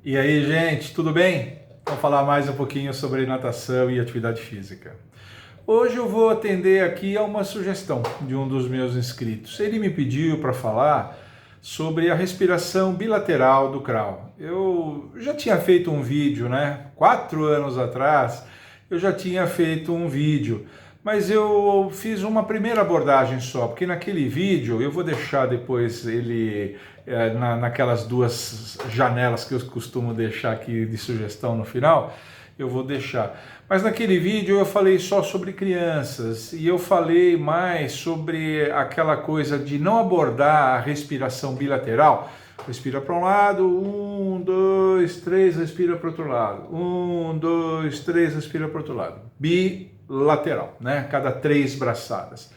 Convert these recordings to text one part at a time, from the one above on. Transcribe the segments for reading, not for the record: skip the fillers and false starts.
E aí, gente, tudo bem? Vamos falar mais um pouquinho sobre natação e atividade física. Hoje eu vou atender aqui a uma sugestão de um dos meus inscritos. Ele me pediu para falar sobre a respiração bilateral do crawl. Eu já tinha feito um vídeo, 4 anos atrás, eu já tinha feito um vídeo, mas eu fiz uma primeira abordagem só, porque naquele vídeo, eu vou deixar depois ele naquelas duas janelas que eu costumo deixar aqui de sugestão no final, eu vou deixar. Mas naquele vídeo eu falei só sobre crianças e eu falei mais sobre aquela coisa de não abordar a respiração bilateral. Respira para um lado, 1, 2, 3, respira para o outro lado. 1, 2, 3, respira para o outro lado. Bilateral, cada 3 braçadas.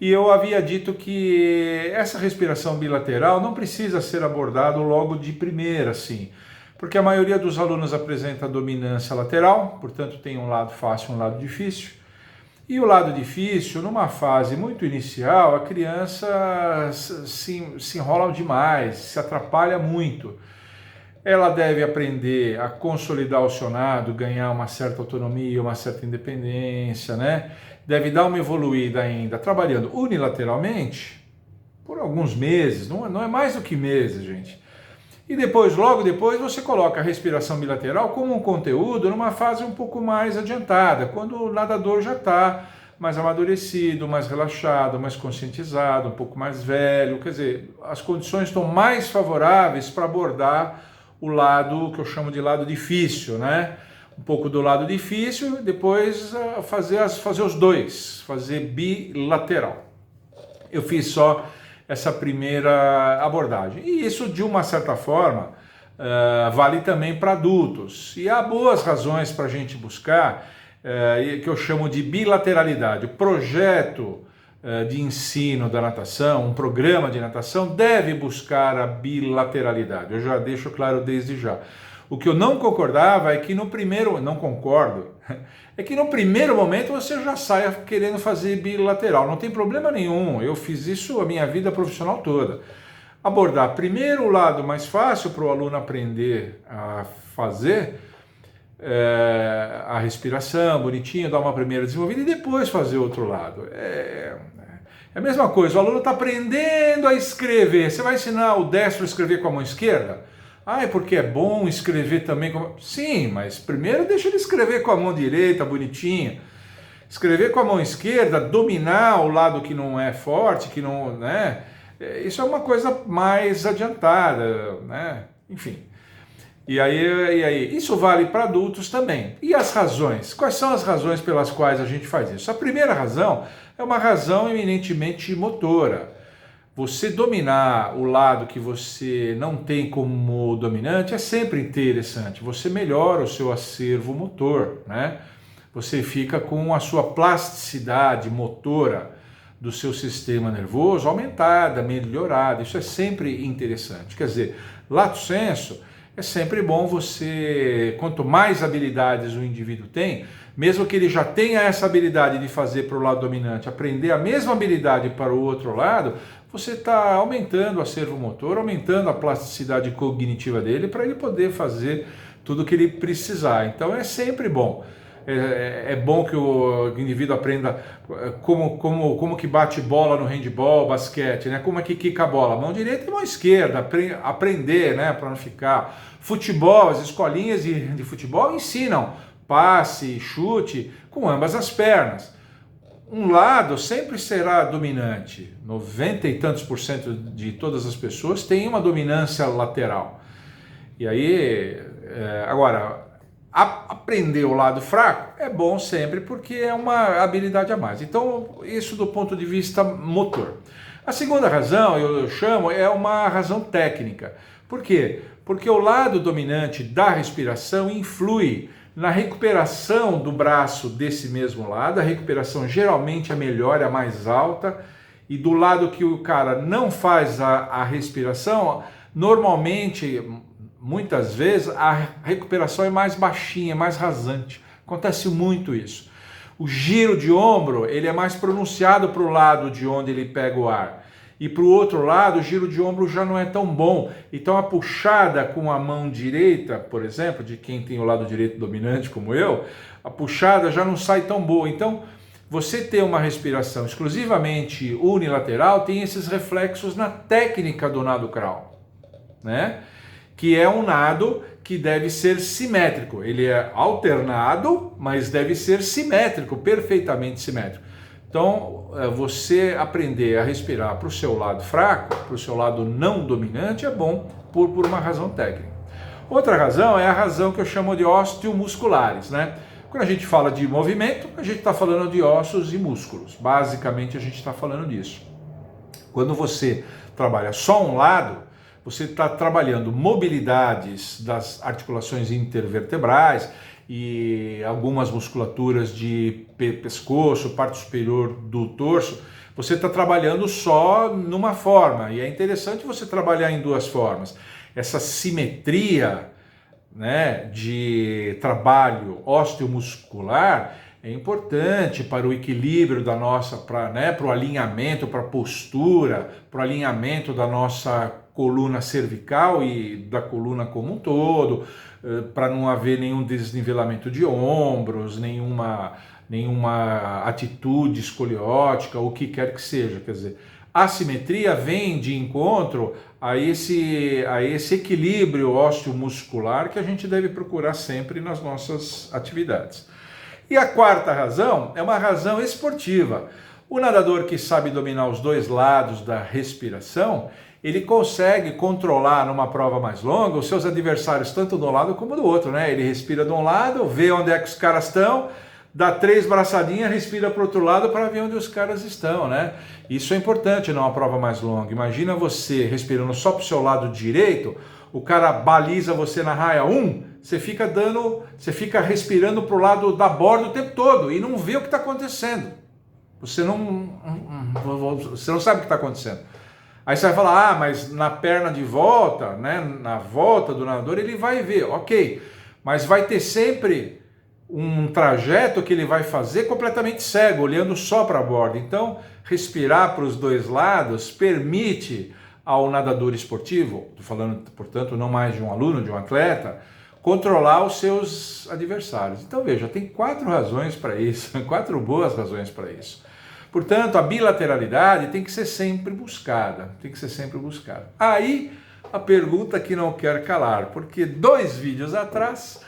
E eu havia dito que essa respiração bilateral não precisa ser abordada logo de primeira, assim, porque a maioria dos alunos apresenta dominância lateral, portanto tem um lado fácil e um lado difícil. E o lado difícil, numa fase muito inicial, a criança se enrola demais, se atrapalha muito. Ela deve aprender a consolidar o seu nado, ganhar uma certa autonomia, uma certa independência, Deve dar uma evoluída ainda, trabalhando unilateralmente por alguns meses, não é mais do que meses, gente. E depois, logo depois, você coloca a respiração bilateral como um conteúdo numa fase um pouco mais adiantada, quando o nadador já está mais amadurecido, mais relaxado, mais conscientizado, um pouco mais velho, quer dizer, as condições estão mais favoráveis para abordar o lado que eu chamo de lado difícil, Um pouco do lado difícil, depois fazer os dois, fazer bilateral. Eu fiz só essa primeira abordagem. E isso, de uma certa forma, vale também para adultos. E há boas razões para a gente buscar, que eu chamo de bilateralidade. O projeto de ensino da natação, um programa de natação, deve buscar a bilateralidade. Eu já deixo claro desde já. O que eu não concordava é que no primeiro momento você já saia querendo fazer bilateral. Não tem problema nenhum, eu fiz isso a minha vida profissional toda. Abordar primeiro o lado mais fácil para o aluno aprender a fazer a respiração bonitinho, dar uma primeira desenvolvida e depois fazer outro lado. É a mesma coisa, o aluno está aprendendo a escrever. Você vai ensinar o destro a escrever com a mão esquerda? É porque é bom escrever também com... Sim, mas primeiro deixa ele escrever com a mão direita, bonitinho. Escrever com a mão esquerda, dominar o lado que não é forte, que não... Isso é uma coisa mais adiantada, Enfim. E aí, isso vale para adultos também. E as razões? Quais são as razões pelas quais a gente faz isso? A primeira razão é uma razão eminentemente motora. Você dominar o lado que você não tem como dominante é sempre interessante. Você melhora o seu acervo motor, Você fica com a sua plasticidade motora do seu sistema nervoso aumentada, melhorada. Isso é sempre interessante. Quer dizer, lato sensu, é sempre bom você, quanto mais habilidades o indivíduo tem, mesmo que ele já tenha essa habilidade de fazer para o lado dominante, aprender a mesma habilidade para o outro lado, você está aumentando o acervo motor, aumentando a plasticidade cognitiva dele para ele poder fazer tudo o que ele precisar. Então é sempre bom. É bom que o indivíduo aprenda como que bate bola no handball, basquete, Como é que quica a bola, mão direita e mão esquerda, aprender, para não ficar. Futebol, as escolinhas de futebol ensinam passe, chute com ambas as pernas. Um lado sempre será dominante, 90 e tantos por cento de todas as pessoas têm uma dominância lateral. E aí, agora, aprender o lado fraco é bom sempre porque é uma habilidade a mais. Então, isso do ponto de vista motor. A segunda razão, eu chamo, é uma razão técnica. Por quê? Porque o lado dominante da respiração influi na recuperação do braço desse mesmo lado. A recuperação geralmente é melhor, é mais alta, e do lado que o cara não faz a respiração, normalmente, muitas vezes, a recuperação é mais baixinha, é mais rasante. Acontece muito isso. O giro de ombro, ele é mais pronunciado para o lado de onde ele pega o ar. e para o outro lado o giro de ombro já não é tão bom. Então a puxada com a mão direita, por exemplo, de quem tem o lado direito dominante como eu, a puxada já não sai tão boa. Então você ter uma respiração exclusivamente unilateral tem esses reflexos na técnica do nado crawl, né? Que é um nado que deve ser simétrico. Ele é alternado, mas deve ser simétrico, perfeitamente simétrico. Então, você aprender a respirar para o seu lado fraco, para o seu lado não dominante, é bom por uma razão técnica. Outra razão é a razão que eu chamo de osteomusculares, né? Quando a gente fala de movimento, a gente está falando de ossos e músculos. Basicamente, a gente está falando disso. Quando você trabalha só um lado, você está trabalhando mobilidades das articulações intervertebrais e algumas musculaturas de pescoço, parte superior do torso. Você está trabalhando só numa forma, e é interessante você trabalhar em duas formas. Essa simetria, né, de trabalho osteomuscular é importante para o equilíbrio da nossa, para o alinhamento, para a postura, para o alinhamento da nossa coluna cervical e da coluna como um todo, para não haver nenhum desnivelamento de ombros, nenhuma atitude escoliótica, o que quer que seja. Quer dizer, a simetria vem de encontro a esse equilíbrio osteomuscular que a gente deve procurar sempre nas nossas atividades. E a quarta razão é uma razão esportiva. O nadador que sabe dominar os dois lados da respiração, ele consegue controlar numa prova mais longa os seus adversários, tanto de um lado como do outro, né? Ele respira de um lado, vê onde é que os caras estão, dá 3 braçadinhas, respira para o outro lado para ver onde os caras estão, né? Isso é importante numa prova mais longa. Imagina você respirando só para o seu lado direito, o cara baliza você na raia 1, você fica respirando para o lado da borda o tempo todo e não vê o que está acontecendo. Você não sabe o que está acontecendo. Aí você vai falar, mas na perna de volta, né, na volta do nadador, ele vai ver, ok, mas vai ter sempre um trajeto que ele vai fazer completamente cego, olhando só para a borda. Então, respirar para os dois lados permite ao nadador esportivo, estou falando, portanto, não mais de um aluno, de um atleta, controlar os seus adversários. Então, veja, tem 4 razões para isso, 4 boas razões para isso. Portanto, a bilateralidade tem que ser sempre buscada, Aí, a pergunta que não quer calar, porque 2 vídeos atrás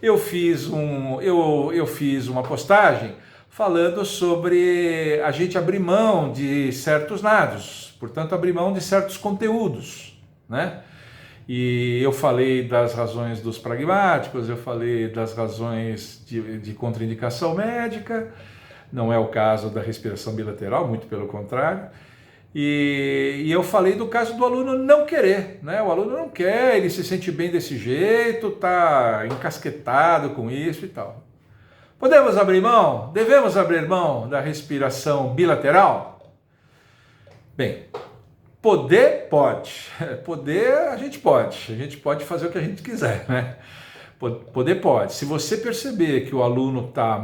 eu fiz uma postagem falando sobre a gente abrir mão de certos nados, portanto, abrir mão de certos conteúdos, né? E eu falei das razões dos pragmáticos, eu falei das razões de contraindicação médica. Não é o caso da respiração bilateral, muito pelo contrário. E eu falei do caso do aluno não querer, né? O aluno não quer, ele se sente bem desse jeito, está encasquetado com isso e tal. Podemos abrir mão? Devemos abrir mão da respiração bilateral? Bem, poder pode. Poder a gente pode fazer o que a gente quiser, né? Poder pode. Se você perceber que o aluno está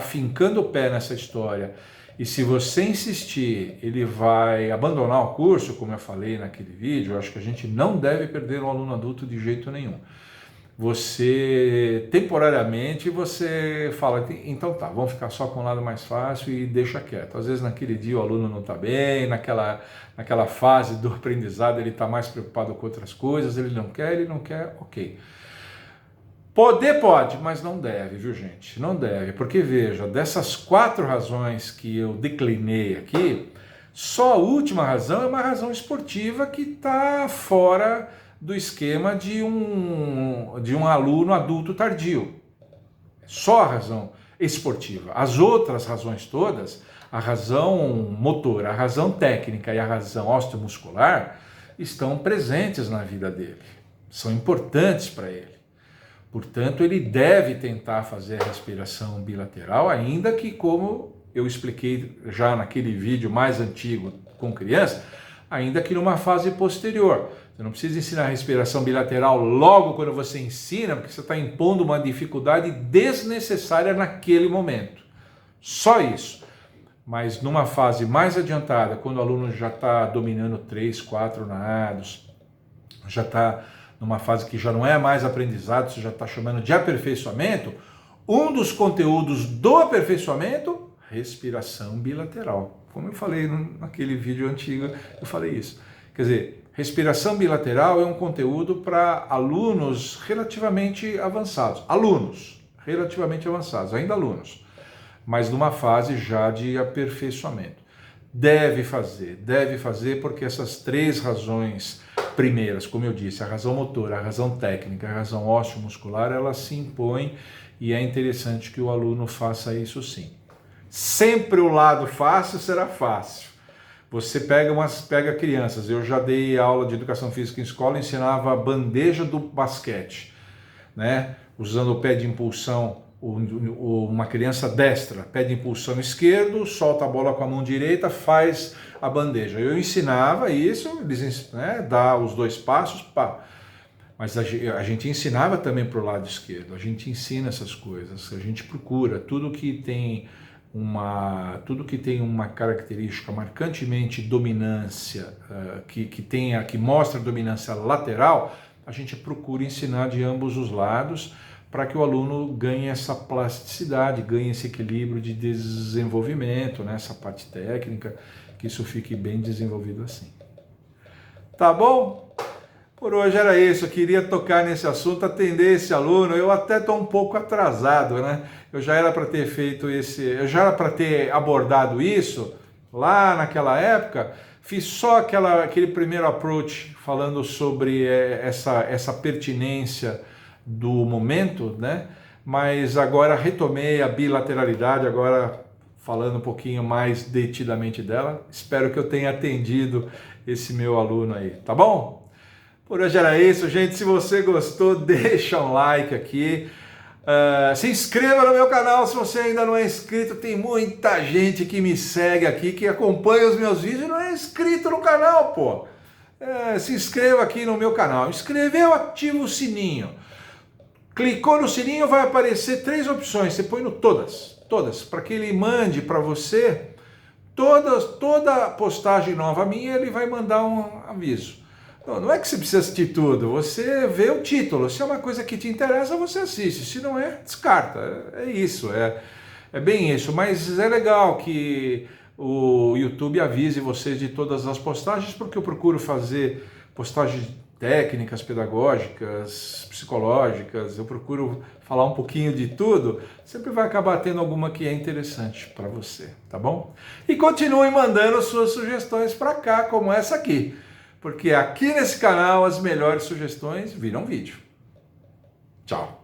fincando o pé nessa história, e se você insistir, ele vai abandonar o curso, como eu falei naquele vídeo, eu acho que a gente não deve perder um aluno adulto de jeito nenhum. Você, temporariamente, você fala, então tá, vamos ficar só com o lado mais fácil e deixa quieto. Às vezes naquele dia o aluno não está bem, naquela fase do aprendizado ele está mais preocupado com outras coisas, ele não quer, ok. Poder pode, mas não deve, viu gente? Não deve, porque veja, dessas 4 razões que eu declinei aqui, só a última razão é uma razão esportiva que está fora do esquema de um aluno adulto tardio. Só a razão esportiva. As outras razões todas, a razão motora, a razão técnica e a razão osteomuscular, estão presentes na vida dele. São importantes para ele. Portanto, ele deve tentar fazer a respiração bilateral, ainda que, como eu expliquei já naquele vídeo mais antigo com criança, ainda que numa fase posterior. Você não precisa ensinar a respiração bilateral logo quando você ensina, porque você está impondo uma dificuldade desnecessária naquele momento. Só isso. mas numa fase mais adiantada, quando o aluno já está dominando 3, 4 nados, já está numa fase que já não é mais aprendizado, você já está chamando de aperfeiçoamento, um dos conteúdos do aperfeiçoamento, respiração bilateral. Como eu falei naquele vídeo antigo, eu falei isso. Quer dizer, respiração bilateral é um conteúdo para alunos relativamente avançados. Alunos relativamente avançados, ainda alunos, mas numa fase já de aperfeiçoamento. Deve fazer porque essas 3 razões primeiras, como eu disse, a razão motora, a razão técnica, a razão ósseo-muscular, elas se impõem e é interessante que o aluno faça isso sim. Sempre o lado fácil será fácil. Você pega crianças, eu já dei aula de educação física em escola, ensinava a bandeja do basquete, né? Usando o pé de impulsão, uma criança destra, pé de impulsão esquerdo, solta a bola com a mão direita, faz a bandeja. Eu ensinava isso, eles, né, dá os 2 passos, pá. Mas a gente ensinava também para o lado esquerdo, a gente ensina essas coisas, a gente procura tudo que tem uma característica marcantemente dominância, que mostra dominância lateral, a gente procura ensinar de ambos os lados para que o aluno ganhe essa plasticidade, ganhe esse equilíbrio de desenvolvimento, né, essa parte técnica, que isso fique bem desenvolvido assim. Tá bom? Por hoje era isso, eu queria tocar nesse assunto, atender esse aluno. Eu até estou um pouco atrasado, né? Eu já era para ter abordado isso lá naquela época. Fiz só aquele primeiro approach falando sobre essa pertinência do momento, né? Mas agora retomei a bilateralidade, agora falando um pouquinho mais detidamente dela. Espero que eu tenha atendido esse meu aluno aí, tá bom? Por hoje era isso, gente. Se você gostou, deixa um like aqui. Se inscreva no meu canal se você ainda não é inscrito. Tem muita gente que me segue aqui, que acompanha os meus vídeos e não é inscrito no canal, pô. Se inscreva aqui no meu canal. Inscreveu, ativa o sininho. Clicou no sininho, vai aparecer 3 opções. Você põe no todas, para que ele mande para você toda postagem nova minha, ele vai mandar um aviso. Não é que você precisa assistir tudo, você vê o título. Se é uma coisa que te interessa, você assiste. Se não é, descarta. É isso, é bem isso. Mas é legal que o YouTube avise vocês de todas as postagens, porque eu procuro fazer postagens técnicas, pedagógicas, psicológicas. Eu procuro falar um pouquinho de tudo. Sempre vai acabar tendo alguma que é interessante para você, tá bom? E continue mandando suas sugestões para cá, como essa aqui. Porque aqui nesse canal as melhores sugestões viram vídeo. Tchau!